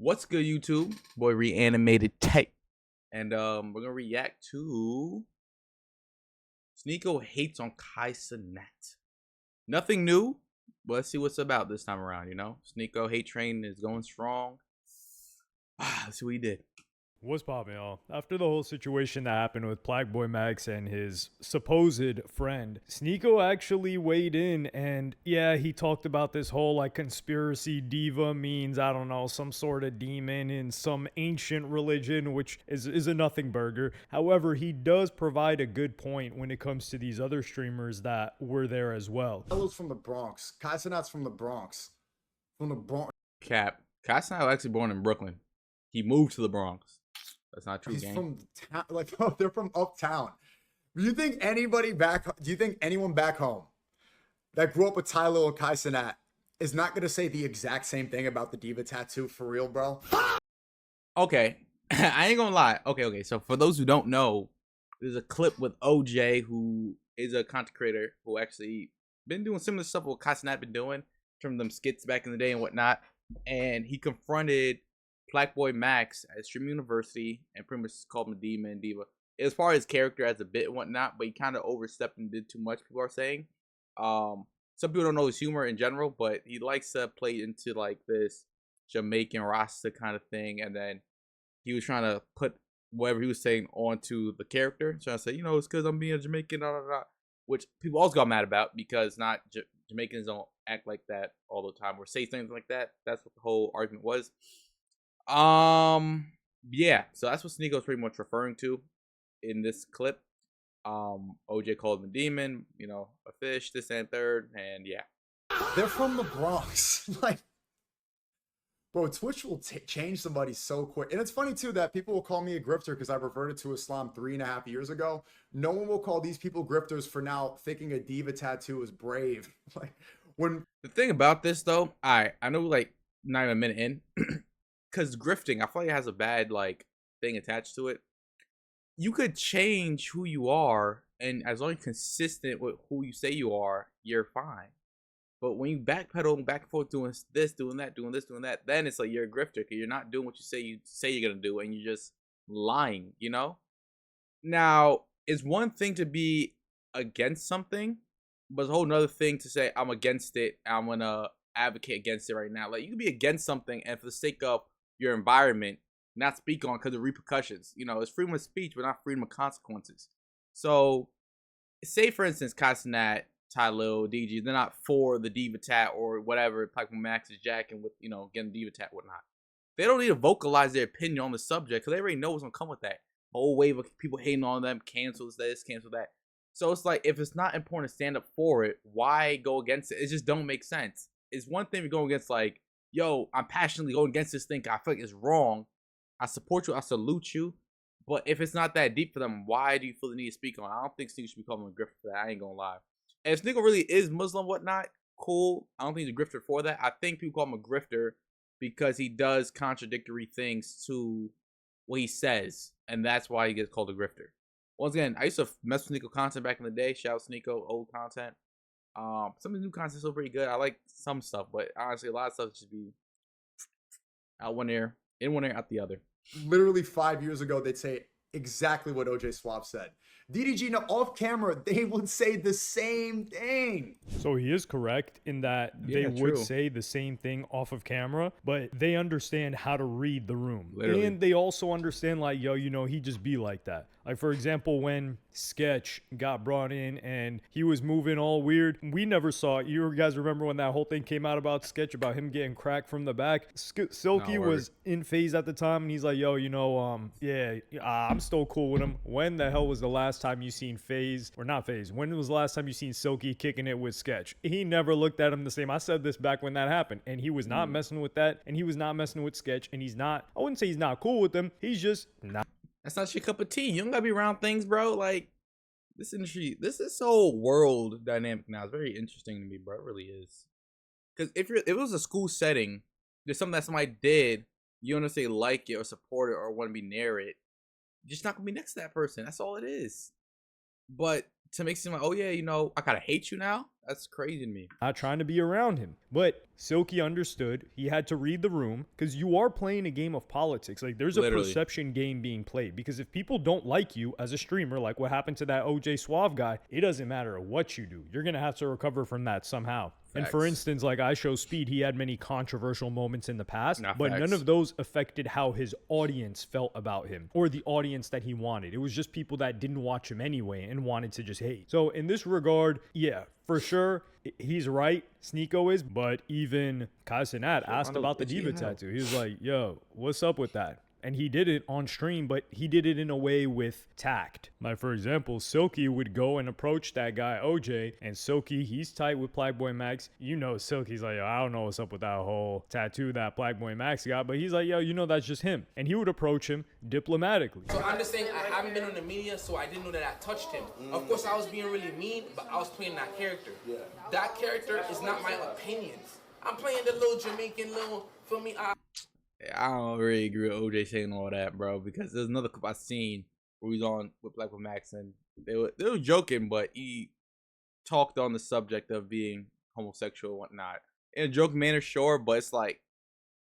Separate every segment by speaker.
Speaker 1: What's good, YouTube? Boy, Reanimated Tape. And we're gonna react to Sneako hates on Cenat. Nothing new, but let's see what's about this time around, you know? Sneako hate train is going strong. Let's see what he did.
Speaker 2: What's poppin', y'all? After the whole situation that happened with Black Boy Max and his supposed friend, Sneako actually weighed in and yeah, he talked about this whole like conspiracy diva means, I don't know, some sort of demon in some ancient religion, which is a nothing burger. However, he does provide a good point when it comes to these other streamers that were there as well.
Speaker 3: Hello's from the Bronx. Cenat's from the Bronx. From the Bronx.
Speaker 1: Cap. Cenat was actually born in Brooklyn. He moved to the Bronx. That's not true,
Speaker 3: He's
Speaker 1: gang.
Speaker 3: from town. Like, oh, they're from uptown. Do you think anyone back home that grew up with Tyler or Cenat is not gonna say the exact same thing about the diva tattoo for real, bro?
Speaker 1: Okay. I ain't gonna lie. Okay. So for those who don't know, there's a clip with OJ, who is a content creator who actually been doing similar stuff what Cenat been doing from them skits back in the day and whatnot. And he confronted Black Boy Max at Stream University and pretty much called him a demon and diva. As far as character as a bit and whatnot, but he kind of overstepped and did too much, people are saying. Some people don't know his humor in general, but he likes to play into like this Jamaican Rasta kind of thing, and then he was trying to put whatever he was saying onto the character, trying to say, you know, it's because I'm being a Jamaican, which people also got mad about because not Jamaicans don't act like that all the time or say things like that. That's what the whole argument was. Yeah, so that's what Sneako's pretty much referring to in this clip. OJ called him a demon, you know, a fish, this and third, and yeah.
Speaker 3: They're from the Bronx. Like, bro, Twitch will change somebody so quick. And it's funny too that people will call me a grifter because I reverted to Islam 3.5 years ago. No one will call these people grifters for now thinking a diva tattoo is brave. Like, when
Speaker 1: the thing about this though, I know like not even a minute in, because grifting, I feel like it has a bad like thing attached to it. You could change who you are, and as long as you're consistent with who you say you are, you're fine. But when you backpedal back and forth doing this, doing that, doing this, doing that, then it's like you're a grifter because you're not doing what you say you're gonna do, and you're just lying, you know? Now, it's one thing to be against something, but it's a whole nother thing to say I'm against it, I'm gonna advocate against it right now. Like, you can be against something and for the sake of your environment, not speak on because of repercussions. You know, it's freedom of speech, but not freedom of consequences. So, say for instance, Cenat, Ty Lil, DG, they're not for the diva tat or whatever, like when Max is jacking with, you know, getting diva tat, whatnot. They don't need to vocalize their opinion on the subject because they already know what's gonna come with that. Whole wave of people hating on them, cancels this, cancel that. So it's like, if it's not important to stand up for it, why go against it? It just don't make sense. It's one thing to go against, like, yo, I'm passionately going against this thing. I feel like it's wrong. I support you. I salute you. But if it's not that deep for them, why do you feel the need to speak on it? I don't think Sneako should be calling him a grifter for that. I ain't gonna lie. And if Sneako really is Muslim, whatnot, cool. I don't think he's a grifter for that. I think people call him a grifter because he does contradictory things to what he says, and that's why he gets called a grifter. Once again, I used to mess with Sneako content back in the day. Shout out Sneako, old content. Some of the new content is still pretty good. I like some stuff, but honestly, a lot of stuff just be out one ear, in one ear, out the other.
Speaker 3: literally 5 years ago, they'd say exactly what OJ Swap said. DDG, now off camera, they would say the same thing.
Speaker 2: So he is correct in that they would say the same thing off of camera, but they understand how to read the room. Literally. And they also understand, like, yo, you know, he just be like that. Like, for example, when Sketch got brought in and he was moving all weird, we never saw it. You guys remember when that whole thing came out about Sketch, about him getting cracked from the back? Silky was in phase at the time, and he's like, yo, you know, I'm still cool with him. When the hell was the last time you seen Phase, or not Phase, when was the last time you seen Silky kicking it with Sketch? He never looked at him the same. I said this back when that happened, and he was not messing with that, and he was not messing with Sketch, and he's not, I wouldn't say he's not cool with them, he's just not.
Speaker 1: That's not your cup of tea. You don't gotta be around things, bro. Like, this industry, this whole world dynamic now is very interesting to me, bro. It really is. Because if it was a school setting, there's something that somebody did, you don't necessarily like it or support it or want to be near it, you're just not gonna be next to that person. That's all it is. But to make it seem like, oh yeah, you know, I gotta hate you now. That's crazy to me.
Speaker 2: Not trying to be around him. But Silky understood he had to read the room because you are playing a game of politics. Like, there's a perception game being played. Because if people don't like you as a streamer, like what happened to that OJ Suave guy, it doesn't matter what you do. You're going to have to recover from that somehow. And for instance, like I Show Speed, he had many controversial moments in the past, but none of those affected how his audience felt about him or the audience that he wanted. It was just people that didn't watch him anyway and wanted to just hate. So in this regard, yeah, for sure, he's right. Sneako is, but even Cenat asked about the diva tattoo. He was like, yo, what's up with that? And he did it on stream, but he did it in a way with tact. Like, for example, Silky would go and approach that guy, OJ, and Silky, he's tight with Plagueboy Max. You know, Silky's like, yo, I don't know what's up with that whole tattoo that Plagueboy Max got, but he's like, yo, you know, that's just him. And he would approach him diplomatically.
Speaker 4: So I'm just saying, I haven't been on the media, so I didn't know that I touched him. Of course, I was being really mean, but I was playing that character. That character is not my opinions. I'm playing the little Jamaican little, feel me?
Speaker 1: I don't really agree with OJ saying all that, bro, because there's another clip I seen where he's on with Plagueboy Max, and they were joking, but he talked on the subject of being homosexual and whatnot in a joking manner, sure, but it's like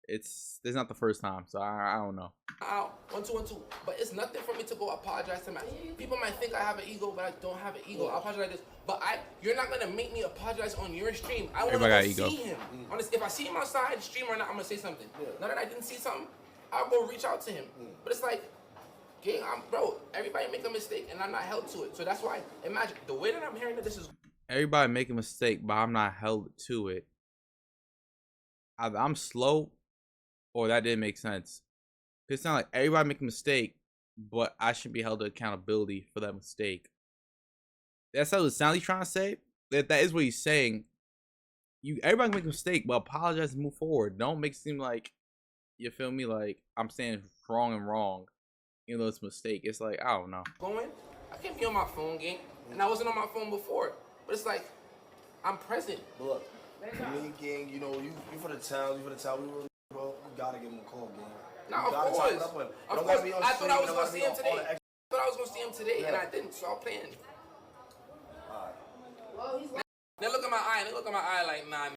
Speaker 1: it's not the first time, so I don't know.
Speaker 4: 1 2 1 2, but it's nothing for me to go apologize to my people. Might think I have an ego, but I don't have an ego. I apologize like this, but you're not gonna make me apologize on your stream. I want to see him. Honestly, if I see him outside, stream or not, I'm gonna say something. Now that I didn't see something, I'll go reach out to him. But it's like, gang, bro, everybody make a mistake, and I'm not held to it. So that's why, imagine the way that I'm hearing that this is.
Speaker 1: Everybody make a mistake, but I'm not held to it. Either I'm slow, or that didn't make sense. It's not like everybody make a mistake, but I shouldn't be held to accountability for that mistake. That's how it sounds he's trying to say. That is what he's saying. Everybody can make a mistake, but apologize and move forward. Don't make it seem like, you feel me, like I'm saying wrong and wrong, even though it's a mistake. It's like, I don't know.
Speaker 4: I can't be on my phone, gang, and I wasn't on my phone before. But it's like, I'm present.
Speaker 5: But look, me, gang, you know, you for the town, we gotta give him a call, gang.
Speaker 4: Now, of course. I thought I was going to see him today. And I didn't, so I'm playing. They look at my eye like, nah.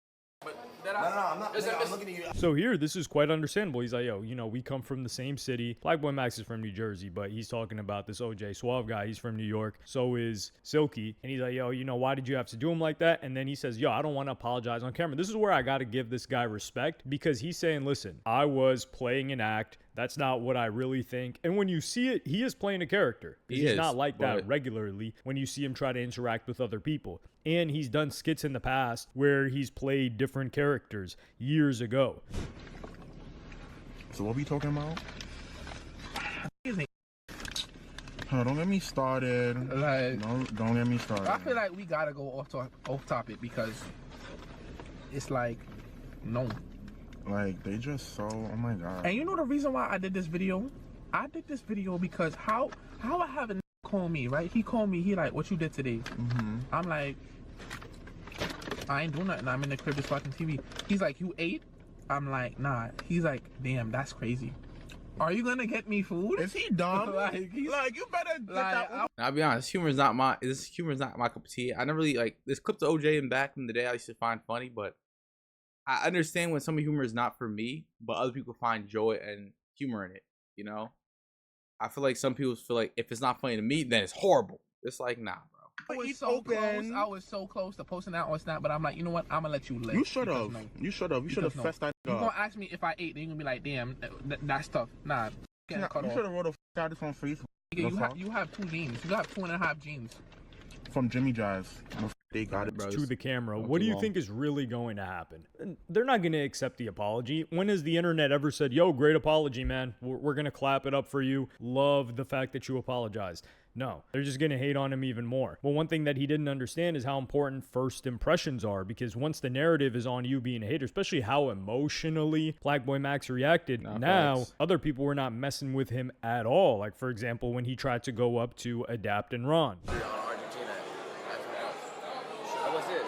Speaker 4: But
Speaker 5: no, I'm not. I'm looking at you.
Speaker 2: So here, this is quite understandable. He's like, yo, you know, we come from the same city. Plagueboy Max is from New Jersey, but he's talking about this OJ Suave guy. He's from New York. So is Silky. And he's like, yo, you know, why did you have to do him like that? And then he says, yo, I don't want to apologize on camera. This is where I got to give this guy respect, because he's saying, listen, I was playing an act. That's not what I really think. And when you see it, he is playing a character. He's not like that regularly when you see him try to interact with other people. And he's done skits in the past where he's played different characters years ago.
Speaker 6: So what we talking about? Don't get me started.
Speaker 7: Like,
Speaker 6: don't get me started.
Speaker 7: I feel like we gotta go off topic because it's like, no.
Speaker 6: Like, they just so, oh my god.
Speaker 7: And you know the reason why I did this video? I did this video because how I have a call me, right? He called me, he like, what you did today? I'm like, I ain't doing nothing. I'm in the crib just watching TV. He's like, you ate? I'm like, nah. He's like, damn, that's crazy. Are you gonna get me food?
Speaker 6: Is he dumb?
Speaker 7: like you better get that.
Speaker 1: I'll be honest, humor is not my cup of tea. I never really like this clip to OJ and back in the day I used to find funny, but I understand when some humor is not for me, but other people find joy and humor in it, you know? I feel like some people feel like if it's not funny to me, then it's horrible. It's like, nah, bro.
Speaker 7: I was so close to posting that on Snap, but I'm like, you know what? I'm gonna let you live.
Speaker 6: You should have. You should have fessed that
Speaker 7: You're gonna ask me if I ate, then you're gonna be like, damn, that's tough. Nah,
Speaker 6: you should have wrote a status on Facebook.
Speaker 7: You have 2 genes. You have 2.5 genes.
Speaker 6: From Jimmy Jazz. They got it, bro.
Speaker 2: To the camera. What do you think is really going to happen? They're not going to accept the apology. When has the internet ever said, yo, great apology, man. We're going to clap it up for you. Love the fact that you apologized. No, they're just going to hate on him even more. But one thing that he didn't understand is how important first impressions are, because once the narrative is on you being a hater, especially how emotionally Plagueboy Max reacted, other people were not messing with him at all. Like, for example, when he tried to go up to Adapt and Ron.
Speaker 8: What's this?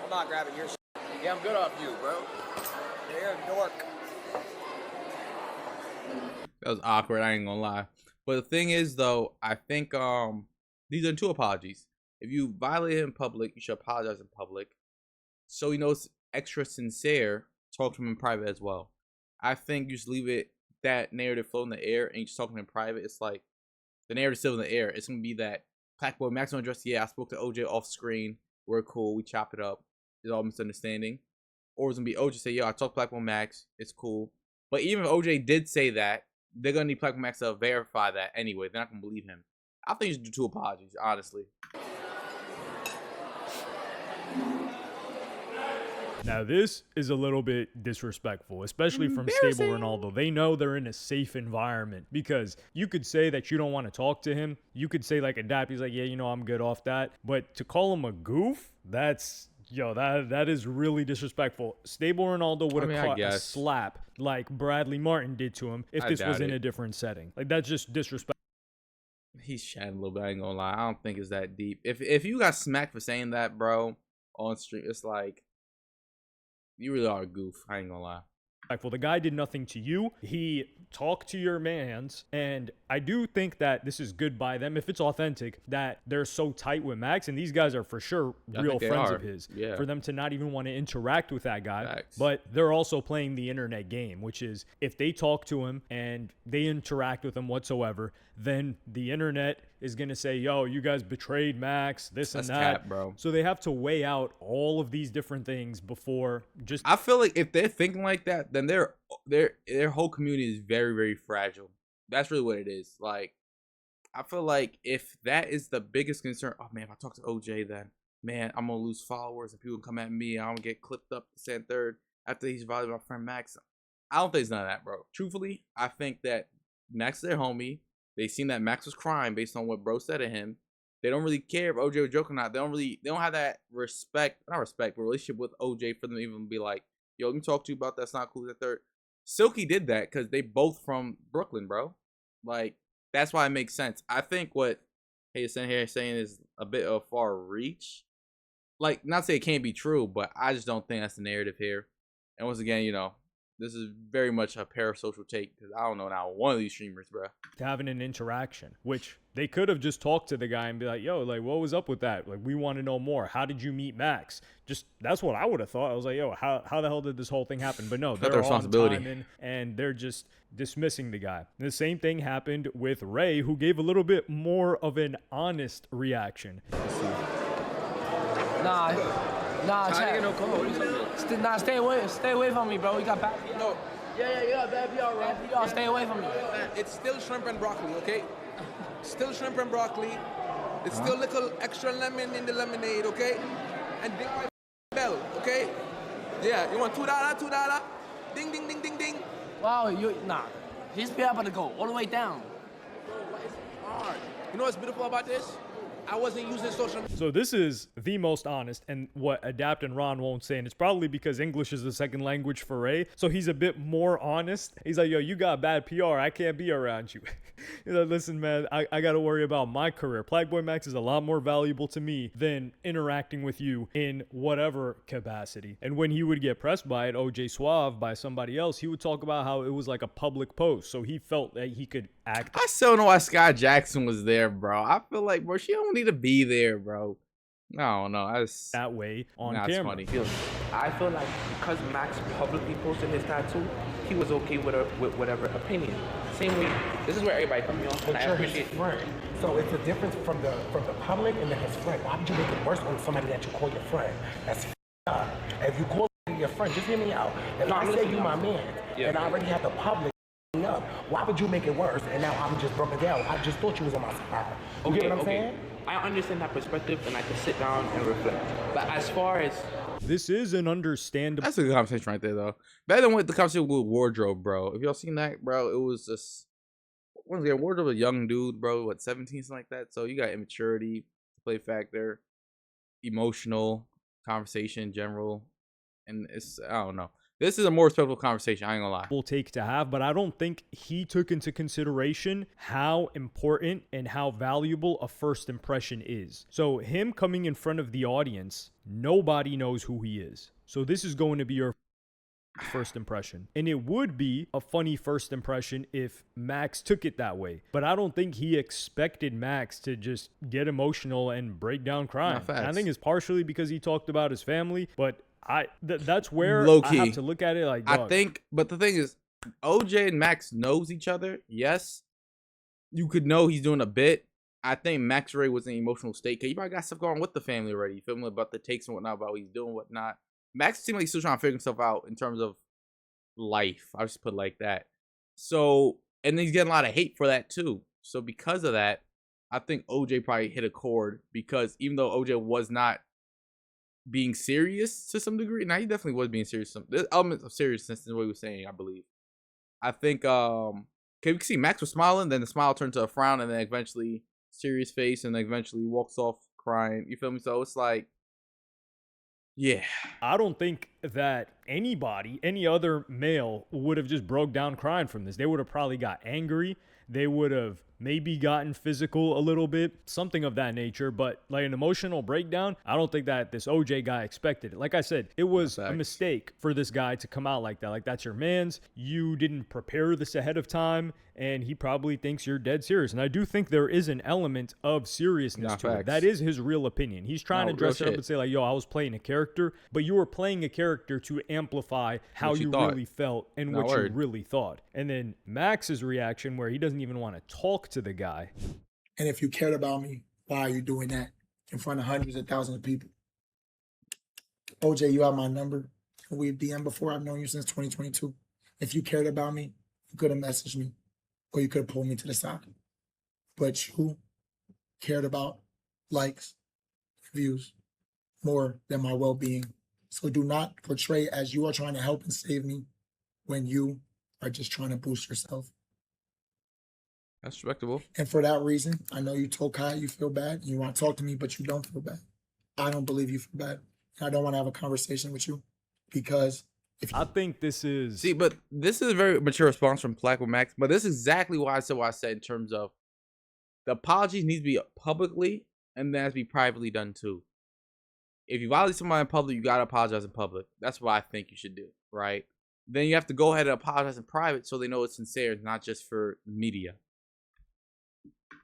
Speaker 8: I'm not grabbing your shit. Yeah, I'm good off you, bro. You're a dork.
Speaker 1: That was awkward, I ain't gonna lie. But the thing is, though, I think these are 2 apologies. If you violate him in public, you should apologize in public. So he knows extra sincere, talk to him in private as well. I think you just leave it that narrative float in the air and you just talk to him in private. It's like the narrative still in the air. It's gonna be that Blackboy maximum address. Yeah, I spoke to OJ off screen. We're cool. We chop it up. It's all misunderstanding. Or it's gonna be OJ say, yo, I talked to Blackboy Max. It's cool. But even if OJ did say that, they're gonna need Blackboy Max to verify that anyway. They're not gonna believe him. I think you should do 2 apologies, honestly.
Speaker 2: Now, this is a little bit disrespectful, especially from Stable Ronaldo. They know they're in a safe environment because you could say that you don't want to talk to him. You could say like Adapt, he's like, yeah, you know, I'm good off that. But to call him a goof, that's, yo, that is really disrespectful. Stable Ronaldo would have caught a slap like Bradley Martin did to him if this was in a different setting. Like, that's just disrespectful.
Speaker 1: He's chatting a little bit, I ain't gonna lie. I don't think it's that deep. If you got smacked for saying that, bro, on stream, it's like, you really are a goof. I ain't gonna lie.
Speaker 2: Well, the guy did nothing to you. He talked to your mans, and I do think that this is good by them if it's authentic that they're so tight with Max, and these guys are for sure real friends of his.
Speaker 1: Yeah.
Speaker 2: For them to not even want to interact with that guy,
Speaker 1: Max.
Speaker 2: but they're also playing the internet game, which is if they talk to him and they interact with him whatsoever, then the internet is gonna say, yo, you guys betrayed Max, this and that.
Speaker 1: Cap, bro.
Speaker 2: So they have to weigh out all of these different things before just.
Speaker 1: I feel like if they're thinking like that, then their whole community is very, very fragile. That's really what it is. Like, I feel like if that is the biggest concern, oh man, if I talk to OJ, then man, I'm gonna lose followers and people come at me. I'm gonna get clipped up to second, third after he's violated my friend Max. I don't think it's none of that, bro. Truthfully, I think that Max is their homie. They seen that Max was crying based on what bro said to him. They don't really care if OJ was joking or not. They don't have that not respect, but relationship with OJ for them to even be like, yo, let me talk to you about that's not cool. That third. Silky did that because they both from Brooklyn, bro. Like, that's why it makes sense. I think what Hayes here saying is a bit of far reach. Like, not to say it can't be true, but I just don't think that's the narrative here. And once again, you know, this is very much a parasocial take because I don't know now one of these streamers, bro.
Speaker 2: Having an interaction, which they could have just talked to the guy and be like, yo, like, what was up with that? Like, we want to know more. How did you meet Max? Just, that's what I would have thought. I was like, yo, how the hell did this whole thing happen? But no, they're on time and they're just dismissing the guy. And the same thing happened with Ray, who gave a little bit more of an honest reaction.
Speaker 8: Nah, Chad. No call. What are you talking about? Nah, stay away from me, bro. You got bad.
Speaker 4: No. Yeah, bad PR, bro.
Speaker 8: Bad PR, stay away from me.
Speaker 4: It's still shrimp and broccoli, okay? Still shrimp and broccoli. It's still little extra lemon in the lemonade, okay? And ding my bell, okay? Yeah, you want $2? $2? Ding, ding, ding, ding, ding.
Speaker 8: Wow, his PR about to go all the way down.
Speaker 4: Bro, what is hard? You know what's beautiful about this? I wasn't using social media.
Speaker 2: So this is the most honest, and what Adapt and Ron won't say, and it's probably because English is the second language for Ray, so he's a bit more honest. He's like, yo, you got bad PR. I can't be around you. He's like, listen, man, I got to worry about my career. Blackboy Max is a lot more valuable to me than interacting with you in whatever capacity. And when he would get pressed by it, OJ Suave, by somebody else, he would talk about how it was like a public post, so he felt that he could act.
Speaker 1: I still don't know why Sky Jackson was there, bro. I feel like, bro, she don't need to be there, bro. No, that's
Speaker 2: that way on camera.
Speaker 1: Funny.
Speaker 9: I feel like because Max publicly posted his tattoo, he was okay with whatever opinion. Same way, this is where everybody comes on. And I appreciate
Speaker 10: friend. So it's a difference from the public and then his friend. Why would you make it worse on somebody that you call your friend? That's up. If you call your friend, just hear me out. If I say you my man, and I already have the public up, why would you make it worse? And now I'm just broken down. I just thought you was on my side. You get what I'm saying?
Speaker 9: I understand that perspective, and I can sit down and reflect. But as far as
Speaker 2: this is an understandable.
Speaker 1: That's a good conversation right there, though. Better than what the conversation with Wardrobe, bro. If y'all seen that, bro, it was just once again Wardrobe, a young dude, bro, what 17, something like that. So you got immaturity, play factor, emotional conversation in general, and it's I don't know. This is a more respectful conversation, I ain't gonna lie.
Speaker 2: We'll take to have, but I don't think he took into consideration how important and how valuable a first impression is. So him coming in front of the audience, nobody knows who he is. So this is going to be your first impression. And it would be a funny first impression if Max took it that way. But I don't think he expected Max to just get emotional and break down crying. I think it's partially because he talked about his family, but that's where I have to look at it like, dog.
Speaker 1: I think, but the thing is, OJ and Max knows each other. Yes. You could know he's doing a bit. I think Max Ray was in an emotional state because he probably got stuff going on with the family already. You feel me? About the takes and whatnot, about what he's doing, whatnot. Max seems like he's still trying to figure himself out in terms of life. I'll just put it like that. So, and then he's getting a lot of hate for that too. So because of that, I think OJ probably hit a chord because even though OJ was not being serious to some degree, now he definitely was being serious. There's elements of seriousness in what he was saying, I believe. I think, okay, we can see Max was smiling, then the smile turned to a frown, and then eventually serious face, and then eventually walks off crying. You feel me? So it's like, yeah.
Speaker 2: I don't think that anybody, any other male, would have just broke down crying from this. They would have probably got angry. They would have maybe gotten physical a little bit, something of that nature. But like an emotional breakdown, I don't think that this OJ guy expected it. Like I said, it was a mistake for this guy to come out like that. Like, that's your man's. You didn't prepare this ahead of time, and he probably thinks you're dead serious. And I do think there is an element of seriousness to it. That is his real opinion. He's trying to dress it up and say like, yo, I was playing a character, but you were playing a character to amplify how you really felt and what you really thought. And then Max's reaction, where he doesn't even want to talk to the guy.
Speaker 10: And if you cared about me, why are you doing that in front of hundreds of thousands of people? OJ, you have my number. We've DM'd before. I've known you since 2022. If you cared about me, you could have messaged me or you could have pulled me to the side. But you cared about likes, views more than my well-being. So do not portray as you are trying to help and save me when you are just trying to boost yourself.
Speaker 1: That's respectable.
Speaker 10: And for that reason, I know you told Kai you feel bad. You want to talk to me, but you don't feel bad. I don't believe you feel bad. And I don't want to have a conversation with you because if
Speaker 2: I think this is...
Speaker 1: See, but this is a very mature response from Black with Max. But this is exactly why I said what I said in terms of the apologies need to be publicly and then has to be privately done too. If you violate somebody in public, you got to apologize in public. That's what I think you should do, right? Then you have to go ahead and apologize in private so they know it's sincere, not just for media.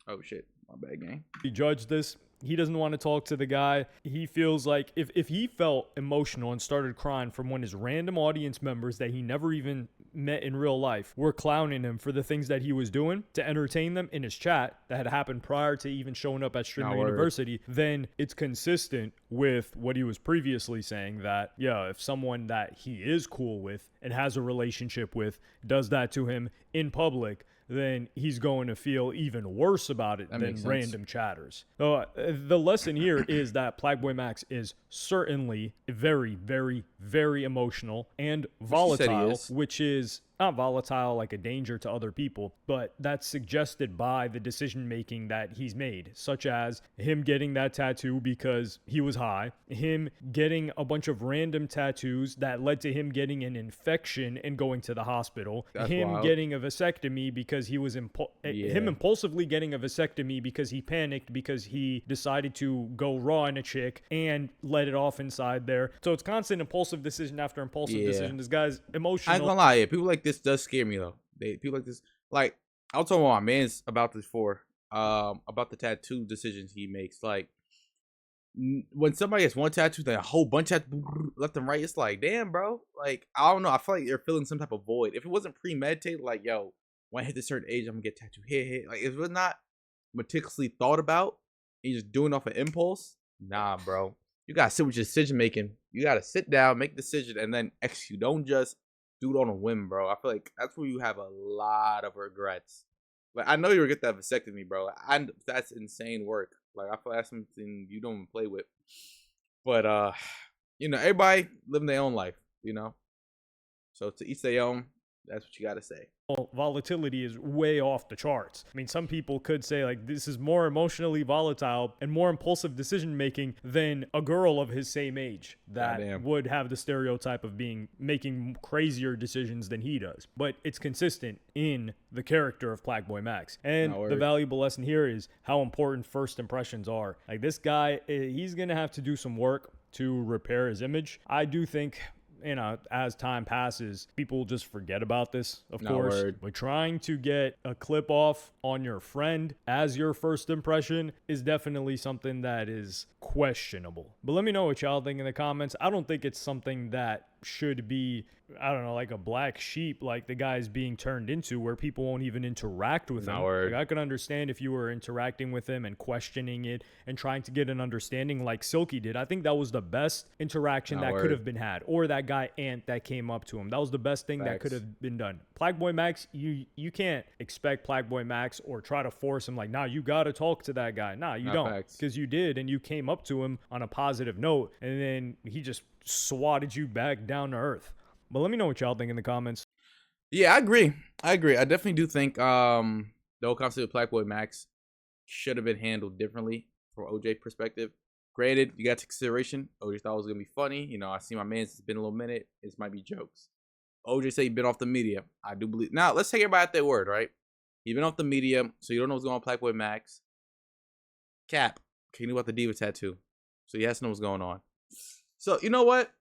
Speaker 1: Oh shit, my bad, gang.
Speaker 2: He judged this. He doesn't want to talk to the guy. He feels like if he felt emotional and started crying from when his random audience members that he never even met in real life were clowning him for the things that he was doing to entertain them in his chat that had happened prior to even showing up at Streamer University, then it's consistent with what he was previously saying that, yeah, if someone that he is cool with and has a relationship with does that to him in public, then he's going to feel even worse about it than random chatters. The lesson here is that Plagueboy Max is certainly very, very, very emotional and volatile, which is not volatile like a danger to other people, but that's suggested by the decision making that he's made, such as him getting that tattoo because he was high, him getting a bunch of random tattoos that led to him getting an infection and going to the hospital, getting a vasectomy because he was him impulsively getting a vasectomy because he panicked because he decided to go raw on a chick and let it off inside there. So it's constant impulsive decision after impulsive decision. This guy's emotional.
Speaker 1: I ain't gonna lie, people like this does scare me though. People like this, like I was talking about my man's about this before, about the tattoo decisions he makes. Like when somebody has one tattoo, then a whole bunch of left and right, it's like, damn, bro. Like I don't know, I feel like you're feeling some type of void. If it wasn't premeditated, like yo, when I hit this certain age, I'm gonna get tattooed here. Like if it was not meticulously thought about, and you're just doing off of impulse, nah, bro. You gotta sit with your decision making. You gotta sit down, make a decision, and then execute. Don't just do it on a whim, bro. I feel like that's where you have a lot of regrets. Like I know you regret that vasectomy, bro. That's insane work. Like I feel like that's something you don't even play with. But you know, everybody living their own life, you know. So to each their own. That's what you gotta say.
Speaker 2: Volatility is way off the charts. I mean, some people could say like this is more emotionally volatile and more impulsive decision making than a girl of his same age that would have the stereotype of making crazier decisions than he does. But it's consistent in the character of Plagueboy Max. And the valuable lesson here is how important first impressions are. Like this guy, he's gonna have to do some work to repair his image. I do think as time passes, people will just forget about this, of course. But trying to get a clip off on your friend as your first impression is definitely something that is questionable. But let me know what y'all think in the comments. I don't think it's something that should be, I don't know, like a black sheep like the guy's being turned into, where people won't even interact with him. Like, I could understand if you were interacting with him and questioning it and trying to get an understanding like Silky did. I think that was the best interaction that could have been had. Or that guy Ant that came up to him. That was the best thing that could have been done. Plaque Max, you can't expect Plaque Max or try to force him like, nah, you gotta talk to that guy. Nah, you don't. Because you did, and you came up to him on a positive note, and then he just swatted you back down to earth. But let me know what y'all think in the comments.
Speaker 1: Yeah, I agree. I definitely do think the whole concept of Plaque Max should have been handled differently from OJ perspective. Granted, you got to consideration, OJ thought it was gonna be funny. You know, I see my man's, it's been a little minute. This might be jokes. OJ said he been off the media. I do believe. Now, let's take everybody at their word, right? He been off the media, so you don't know what's going on with Plaque Max. Cap, he knew about the diva tattoo, so he has to know what's going on. So, you know what?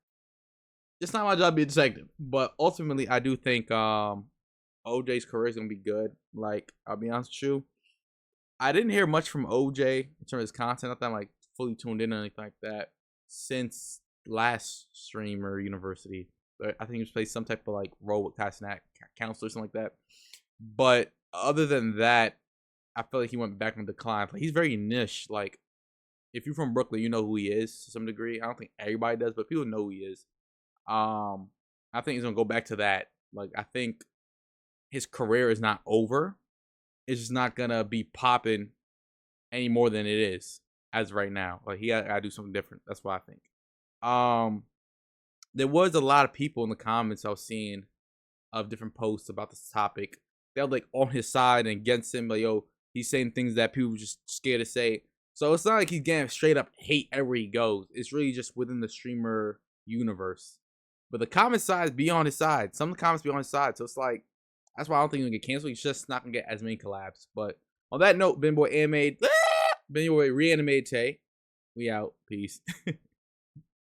Speaker 1: It's not my job to be a detective, but ultimately, I do think OJ's career is gonna be good. Like, I'll be honest with you, I didn't hear much from OJ in terms of his content. Not that I'm like fully tuned in or anything like that since last Streamer University. But I think he was playing some type of like role with Cenat counselor or something like that. But other than that, I feel like he went back on decline. Like, he's very niche. Like, if you're from Brooklyn, you know who he is to some degree. I don't think everybody does, but people know who he is. I think he's gonna go back to that. Like, I think his career is not over. It's just not gonna be popping any more than it is as right now. Like, he gotta do something different. That's what I think. There was a lot of people in the comments I was seeing of different posts about this topic. They're like on his side and against him. Like, yo, he's saying things that people were just scared to say. So it's not like he's getting straight up hate everywhere he goes. It's really just within the streamer universe. But the comment side be on his side. Some of the comments be on his side. So it's like, that's why I don't think he's gonna get canceled. He's just not gonna get as many collabs. But on that note, Ben Boy Animated, Ben Boy Reanimated Tay. We out. Peace.